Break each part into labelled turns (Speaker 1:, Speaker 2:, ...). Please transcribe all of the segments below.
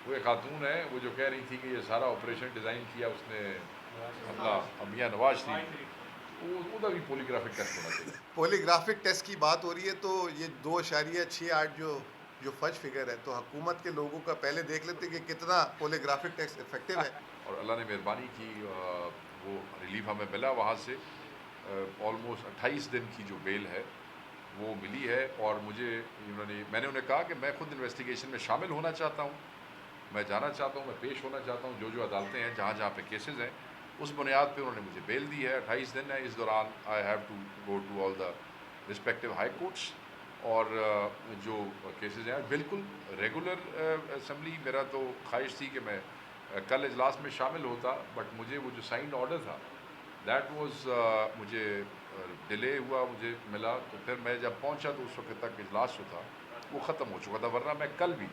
Speaker 1: वो एक खातून है, वो जो कह रही थी कि ये सारा ऑपरेशन डिज़ाइन किया उसने अपना मियां नवाज शरीफ, वो उधर भी पोलीग्राफिक टेस्ट होना चाहिए।
Speaker 2: पॉलीग्राफिक टेस्ट की बात हो रही है तो ये 2.68 जो जो फज फिगर है, तो हुकूमत के लोगों का पहले देख लेते कि कितना पॉलीग्राफिक टेस्ट इफेक्टिव है।
Speaker 1: और अल्लाह ने मेहरबानी की, वो रिलीफ हमें मिला वहाँ से। ऑलमोस्ट 28 दिन की जो बेल है वो मिली है। और मैंने उन्हें कहा कि मैं खुद इन्वेस्टिगेशन में शामिल होना चाहता हूँ, मैं जाना चाहता हूँ, मैं पेश होना चाहता हूँ, जो जो अदालतें हैं जहाँ जहाँ पे केसेस हैं उस बुनियाद पे उन्होंने मुझे बेल दी है। 28 दिन है, इस दौरान I have to go to all the respective high courts. और जो केसेस हैं बिल्कुल रेगुलर असम्बली, मेरा तो ख्वाहिश थी कि मैं कल इजलास में शामिल होता, बट मुझे वो जो साइंड ऑर्डर था दैट वाज मुझे डिले हुआ, मुझे मिला। तो फिर मैं जब पहुंचा तो उस वक्त तक इजलास जो था वो ख़त्म हो चुका था, वरना मैं कल भी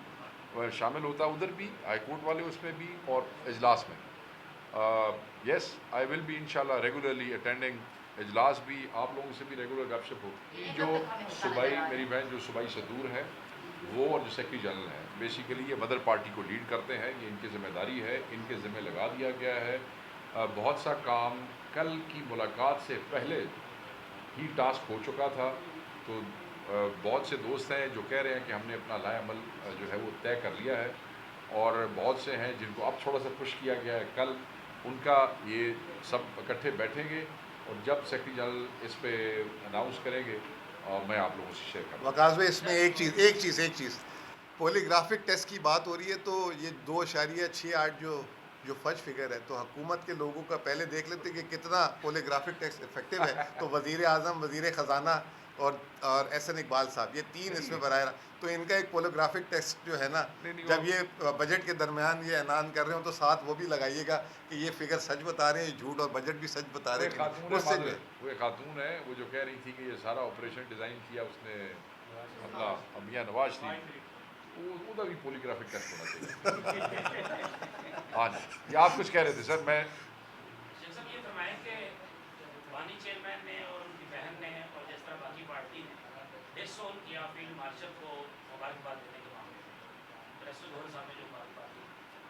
Speaker 1: शामिल होता, उधर भी हाई कोर्ट वाले उसमें भी और इजलास में। यस, आई विल बी इंशाल्लाह रेगुलरली अटेंडिंग इजलास भी, आप लोगों से भी रेगुलर गपशप होगी। जो सूबाई मेरी बहन जो सूबाई सदूर है वो और जो सेक्रेटरी जनरल हैं, बेसिकली ये मदर पार्टी को लीड करते हैं, ये इनकी ज़िम्मेदारी है, इनके ज़िम्मे लगा दिया गया है। बहुत सा काम कल की मुलाकात से पहले ही टास्क हो चुका था। तो बहुत से दोस्त हैं जो कह रहे हैं कि हमने अपना लाएअमल जो है वो तय कर लिया है, और बहुत से हैं जिनको अब थोड़ा सा पुश किया गया है। कल उनका ये सब इकट्ठे बैठेंगे और जब सेक्रेटरी जनरल इस पे अनाउंस करेंगे मैं आप लोगों से शेयर करूँगा।
Speaker 2: वकास भाई, इसमें एक चीज़ पॉलीग्राफिक टेस्ट की बात हो रही है तो ये 2.68 जो फज फिगर है, तो हुकूमत के लोगों का पहले देख लेते कि कितना पॉलीग्राफिक टेस्ट इफेक्टिव है। तो वज़ीर आज़म, वज़ीर ख़जाना और एहसन इकबाल साहब, ये तीन इसमें बराए, तो इनका एक पॉलीग्राफिक टेस्ट जो है ना,
Speaker 1: नहीं नहीं,
Speaker 2: जब ये बजट के दरमियान ये ऐलान कर रहे हो तो साथ वो भी लगाइएगा कि ये फिगर सच बता रहे हैं झूठ, और बजट भी सच बता
Speaker 1: वो
Speaker 2: रहे
Speaker 1: एक
Speaker 2: हैं कि
Speaker 1: खातून
Speaker 2: नहीं,
Speaker 1: है,
Speaker 2: उससे जो है।
Speaker 1: माधुर, वो एक खातून है, वो जो कह रही थी कि ये सारा ऑपरेशन डिज़ाइन किया उसने अपना मियां नवाज शरीफ, वो उधर भी पोलीग्राफिक टेस्ट होना चाहिए। हाँ जी, ये आप कुछ कह रहे थे सर। मैं
Speaker 3: शेख साहब ये फरमाएं कि वानी चेयरमैन ने और उनकी बहन ने और जिस तरह बाकी पार्टी ने डिसोन किया फील्ड मार्शल को मुबारकबाद देने के मामले में, रसूल साहब ने जो मुबारकबाद दी,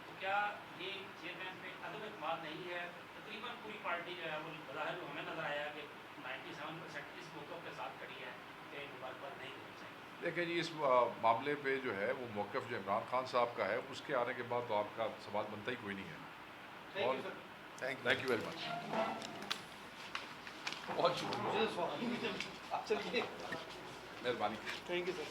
Speaker 3: तो क्या ये चेयरमैन पे अदम एतमाद नहीं है? तकरीबन पूरी पार्टी जो है वो बज़ाहिर हमें नजर आया कि 97% इस मौक़िफ़ के साथ खड़ी है कि मुबारकबाद नहीं देनी चाहिए।
Speaker 1: देखिए जी, इस मामले पे जो है वो मौक़िफ़ जो इमरान खान साहब का है, उसके आने के बाद तो आपका सवाल बनता ही कोई नहीं है। और
Speaker 2: thank
Speaker 1: thank
Speaker 2: you.
Speaker 1: You very much, बहुत शुक्रिया,
Speaker 4: मुझे तो सवाल ही नहीं, चलिए,
Speaker 1: मेहरबानी।
Speaker 4: Thank you sir.